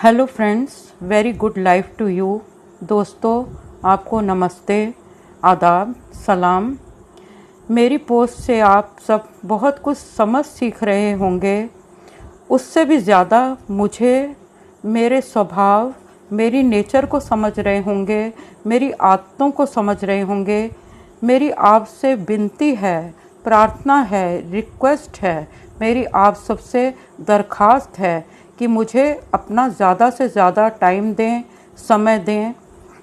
Hello friends, very good life to you. दोस्तों, आपको नमस्ते, आदाब, सलाम। मेरी पोस्ट से आप सब बहुत कुछ समझ सीख रहे होंगे। उससे भी ज़्यादा मुझे मेरे स्वभाव, मेरी नेचर को समझ रहे होंगे, मेरी आदतों को समझ रहे होंगे। मेरी आपसे विनती है, प्रार्थना है, रिक्वेस्ट है, मेरी आप सबसे दरख्वास्त है कि मुझे अपना ज़्यादा से ज़्यादा टाइम दें, समय दें,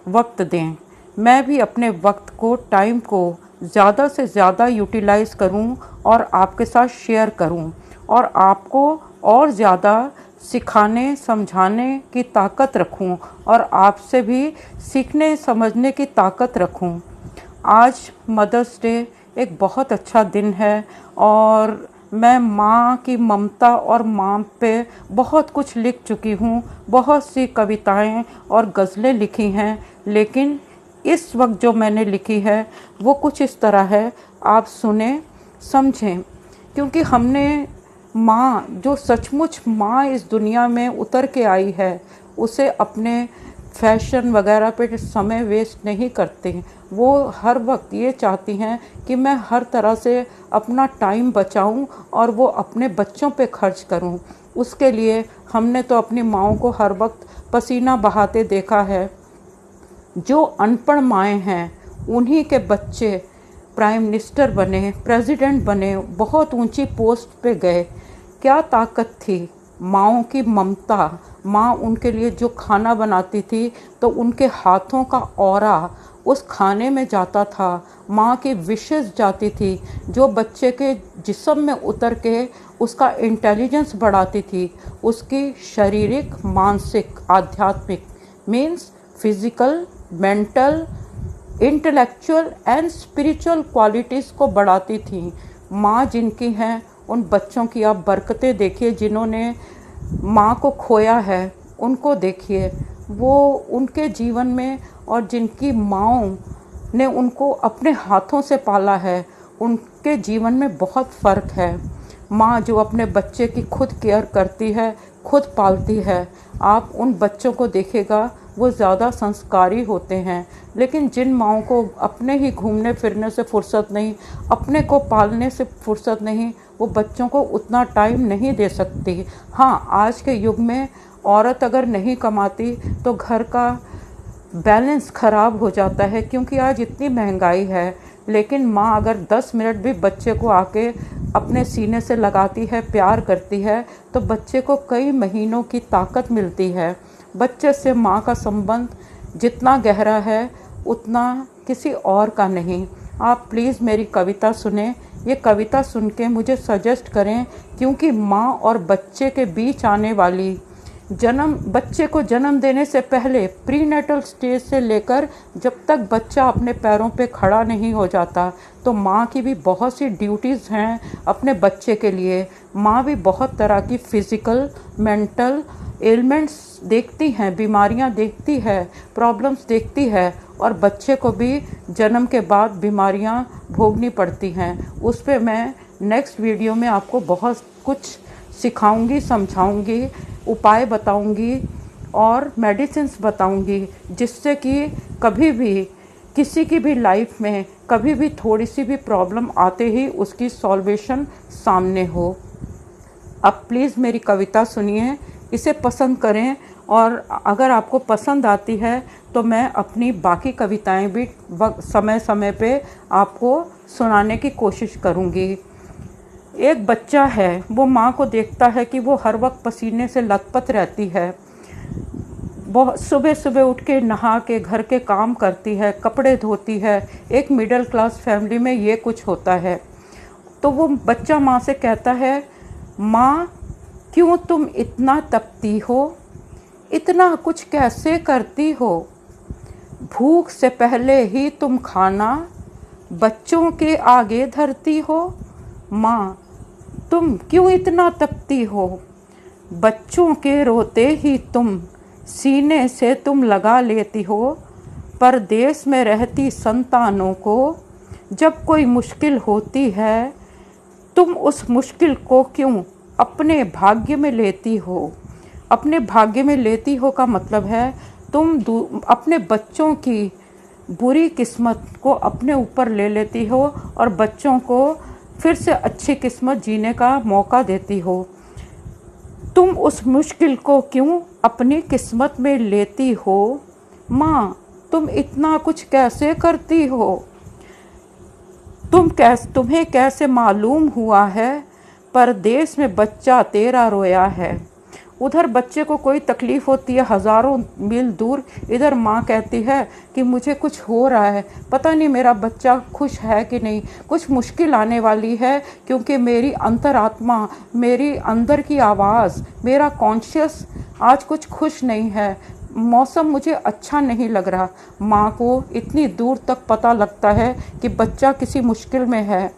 वक्त दें। मैं भी अपने वक्त को, टाइम को ज़्यादा से ज़्यादा यूटिलाइज़ करूं और आपके साथ शेयर करूं और आपको और ज़्यादा सिखाने, समझाने की ताकत रखूं और आपसे भी सीखने, समझने की ताकत रखूं। आज मदर्स डे एक बहुत अच्छा दिन है और मैं माँ की ममता और माँ पे बहुत कुछ लिख चुकी हूँ। बहुत सी कविताएं और गज़लें लिखी हैं, लेकिन इस वक्त जो मैंने लिखी है वो कुछ इस तरह है, आप सुने, समझें। क्योंकि हमने माँ, जो सचमुच माँ इस दुनिया में उतर के आई है, उसे अपने फैशन वगैरह पे समय वेस्ट नहीं करते। वो हर वक्त ये चाहती हैं कि मैं हर तरह से अपना टाइम बचाऊं और वो अपने बच्चों पे खर्च करूं। उसके लिए हमने तो अपनी माँओं को हर वक्त पसीना बहाते देखा है। जो अनपढ़ माएँ हैं, उन्हीं के बच्चे प्राइम मिनिस्टर बने, प्रेसिडेंट बने, बहुत ऊंची पोस्ट पे गए। क्या ताकत थी माँओं की ममता। माँ उनके लिए जो खाना बनाती थी तो उनके हाथों का ऑरा उस खाने में जाता था। माँ की विशेस जाती थी जो बच्चे के जिस्म में उतर के उसका इंटेलिजेंस बढ़ाती थी, उसकी शारीरिक, मानसिक, आध्यात्मिक, means physical, mental, intellectual and spiritual qualities को बढ़ाती थी। माँ जिनकी हैं, उन बच्चों की आप बरकतें देखिए। जिन्होंने माँ को खोया है उनको देखिए, वो उनके जीवन में, और जिनकी माँओं ने उनको अपने हाथों से पाला है, उनके जीवन में बहुत फ़र्क है। माँ जो अपने बच्चे की खुद केयर करती है, खुद पालती है, आप उन बच्चों को देखिएगा, वो ज़्यादा संस्कारी होते हैं। लेकिन जिन माँओं को अपने ही घूमने फिरने से फुर्सत नहीं, अपने को पालने से फुर्सत नहीं, वो बच्चों को उतना टाइम नहीं दे सकती। हाँ, आज के युग में औरत अगर नहीं कमाती तो घर का बैलेंस ख़राब हो जाता है, क्योंकि आज इतनी महंगाई है। लेकिन माँ अगर 10 मिनट भी बच्चे को आके अपने सीने से लगाती है, प्यार करती है, तो बच्चे को कई महीनों की ताकत मिलती है। बच्चे से माँ का संबंध जितना गहरा है उतना किसी और का नहीं। आप प्लीज़ मेरी कविता सुने। ये कविता सुन के मुझे सजेस्ट करें, क्योंकि माँ और बच्चे के बीच आने वाली बच्चे को जन्म देने से पहले प्रीनेटल स्टेज से लेकर जब तक बच्चा अपने पैरों पे खड़ा नहीं हो जाता, तो माँ की भी बहुत सी ड्यूटीज़ हैं अपने बच्चे के लिए। माँ भी बहुत तरह की फिज़िकल, मेंटल एलिमेंट्स देखती हैं, बीमारियाँ देखती है, प्रॉब्लम्स देखती है, और बच्चे को भी जन्म के बाद बीमारियाँ भोगनी पड़ती हैं। उस पर मैं नेक्स्ट वीडियो में आपको बहुत कुछ सिखाऊंगी, समझाऊंगी, उपाय बताऊंगी और मेडिसिन्स बताऊंगी, जिससे कि कभी भी किसी की भी लाइफ में कभी भी थोड़ी सी भी प्रॉब्लम आते ही उसकी सॉल्वेशन सामने हो। अब प्लीज़ मेरी कविता सुनिए, इसे पसंद करें, और अगर आपको पसंद आती है तो मैं अपनी बाकी कविताएं भी समय समय पे आपको सुनाने की कोशिश करूँगी। एक बच्चा है, वो माँ को देखता है कि वो हर वक्त पसीने से लथपथ रहती है। बहुत सुबह सुबह उठ के नहा के घर के काम करती है, कपड़े धोती है। एक मिडिल क्लास फैमिली में ये कुछ होता है। तो वो बच्चा माँ से कहता है, माँ क्यों तुम इतना तपती हो, इतना कुछ कैसे करती हो, भूख से पहले ही तुम खाना बच्चों के आगे धरती हो। माँ तुम क्यों इतना तपती हो, बच्चों के रोते ही तुम सीने से तुम लगा लेती हो। परदेश में रहती संतानों को जब कोई मुश्किल होती है, तुम उस मुश्किल को क्यों अपने भाग्य में लेती हो। अपने भाग्य में लेती हो का मतलब है तुम अपने बच्चों की बुरी किस्मत को अपने ऊपर ले लेती हो और बच्चों को फिर से अच्छी किस्मत जीने का मौका देती हो। तुम उस मुश्किल को क्यों अपनी किस्मत में लेती हो? माँ, तुम इतना कुछ कैसे करती हो? तुम्हें कैसे मालूम हुआ है परदेश में बच्चा तेरा रोया है? उधर बच्चे को कोई तकलीफ़ होती है हज़ारों मील दूर, इधर माँ कहती है कि मुझे कुछ हो रहा है, पता नहीं मेरा बच्चा खुश है कि नहीं, कुछ मुश्किल आने वाली है, क्योंकि मेरी अंतरात्मा, मेरी अंदर की आवाज़, मेरा कॉन्शियस आज कुछ खुश नहीं है, मौसम मुझे अच्छा नहीं लग रहा। माँ को इतनी दूर तक पता लगता है कि बच्चा किसी मुश्किल में है।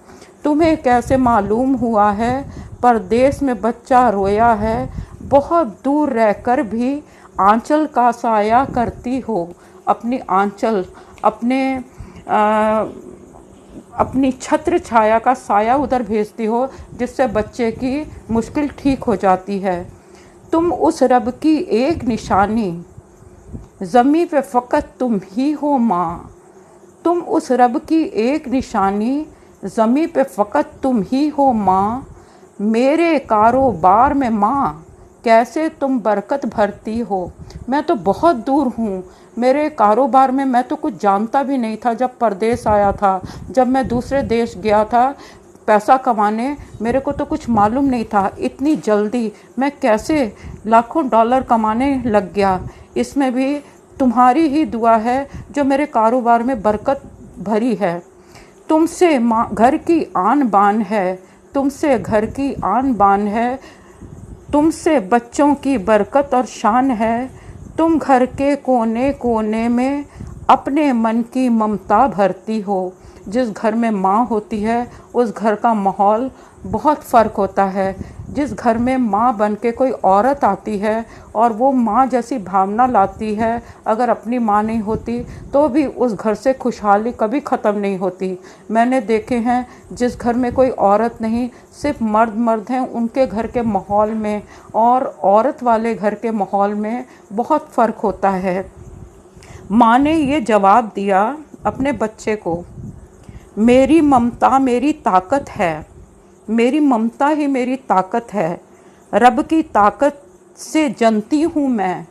तुम्हें कैसे मालूम हुआ है परदेश में बच्चा रोया है? बहुत दूर रहकर भी आंचल का साया करती हो, अपनी आंचल, अपनी छत्र छाया का साया उधर भेजती हो, जिससे बच्चे की मुश्किल ठीक हो जाती है। तुम उस रब की एक निशानी, ज़मीं पे फ़कत तुम ही हो माँ। तुम उस रब की एक निशानी, ज़मीं पे फ़कत तुम ही हो माँ। मेरे कारोबार में माँ कैसे तुम बरकत भरती हो? मैं तो बहुत दूर हूँ, मेरे कारोबार में मैं तो कुछ जानता भी नहीं था। जब परदेश आया था, जब मैं दूसरे देश गया था पैसा कमाने, मेरे को तो कुछ मालूम नहीं था इतनी जल्दी मैं कैसे लाखों डॉलर कमाने लग गया। इसमें भी तुम्हारी ही दुआ है जो मेरे कारोबार में बरकत भरी है। तुमसे माँ घर की आन बान है, तुमसे घर की आन बान है, तुमसे बच्चों की बरकत और शान है। तुम घर के कोने कोने में अपने मन की ममता भरती हो। जिस घर में माँ होती है उस घर का माहौल बहुत फ़र्क होता है। जिस घर में माँ बन के कोई औरत आती है और वो माँ जैसी भावना लाती है, अगर अपनी माँ नहीं होती तो भी उस घर से खुशहाली कभी ख़त्म नहीं होती। मैंने देखे हैं जिस घर में कोई औरत नहीं, सिर्फ मर्द मर्द हैं, उनके घर के माहौल में और औरत वाले घर के माहौल में बहुत फ़र्क होता है। माँ ने ये जवाब दिया अपने बच्चे को, मेरी ममता मेरी ताकत है, मेरी ममता ही मेरी ताकत है। रब की ताकत से जनती हूँ मैं।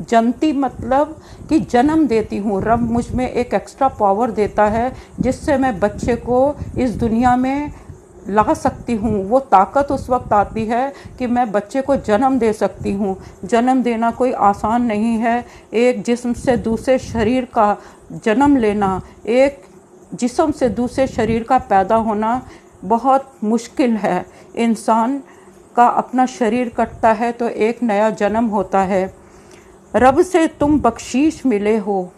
जनती मतलब कि जन्म देती हूँ। रब मुझ में एक एक्स्ट्रा पावर देता है जिससे मैं बच्चे को इस दुनिया में ला सकती हूँ। वो ताकत उस वक्त आती है कि मैं बच्चे को जन्म दे सकती हूँ। जन्म देना कोई आसान नहीं है। एक जिस्म से दूसरे शरीर का जन्म लेना, एक जिस्म से दूसरे शरीर का पैदा होना बहुत मुश्किल है। इंसान का अपना शरीर कटता है तो एक नया जन्म होता है। रब से तुम बख्शीश मिले हो,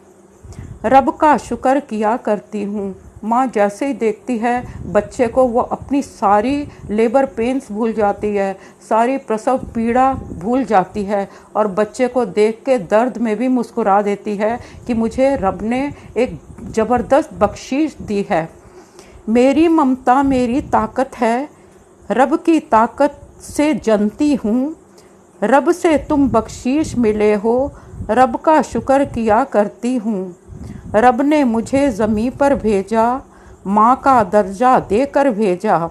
रब का शुक्र किया करती हूँ। माँ जैसे ही देखती है बच्चे को, वो अपनी सारी लेबर पेन्स भूल जाती है, सारी प्रसव पीड़ा भूल जाती है और बच्चे को देख के दर्द में भी मुस्कुरा देती है कि मुझे रब ने एक ज़बरदस्त बख्शीश दी है। मेरी ममता मेरी ताकत है, रब की ताकत से जनती हूँ। रब से तुम बख्शीश मिले हो, रब का शुक्र किया करती हूँ। रब ने मुझे ज़मीं पर भेजा, माँ का दर्जा देकर भेजा।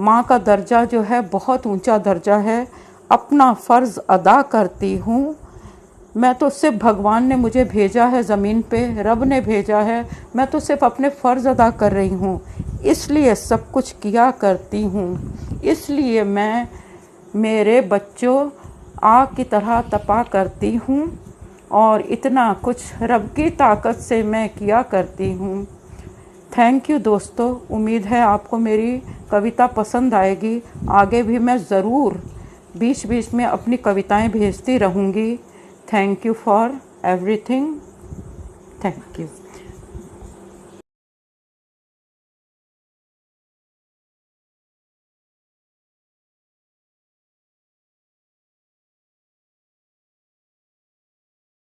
माँ का दर्जा जो है बहुत ऊंचा दर्जा है। अपना फ़र्ज़ अदा करती हूँ। मैं तो सिर्फ भगवान ने मुझे भेजा है ज़मीन पे, रब ने भेजा है, मैं तो सिर्फ अपने फ़र्ज़ अदा कर रही हूँ, इसलिए सब कुछ किया करती हूँ। इसलिए मैं मेरे बच्चों आग की तरह तपा करती हूँ और इतना कुछ रब की ताकत से मैं किया करती हूँ। थैंक यू दोस्तों, उम्मीद है आपको मेरी कविता पसंद आएगी। आगे भी मैं ज़रूर बीच बीच में अपनी कविताएं भेजती रहूँगी। Thank you for everything. Thank you.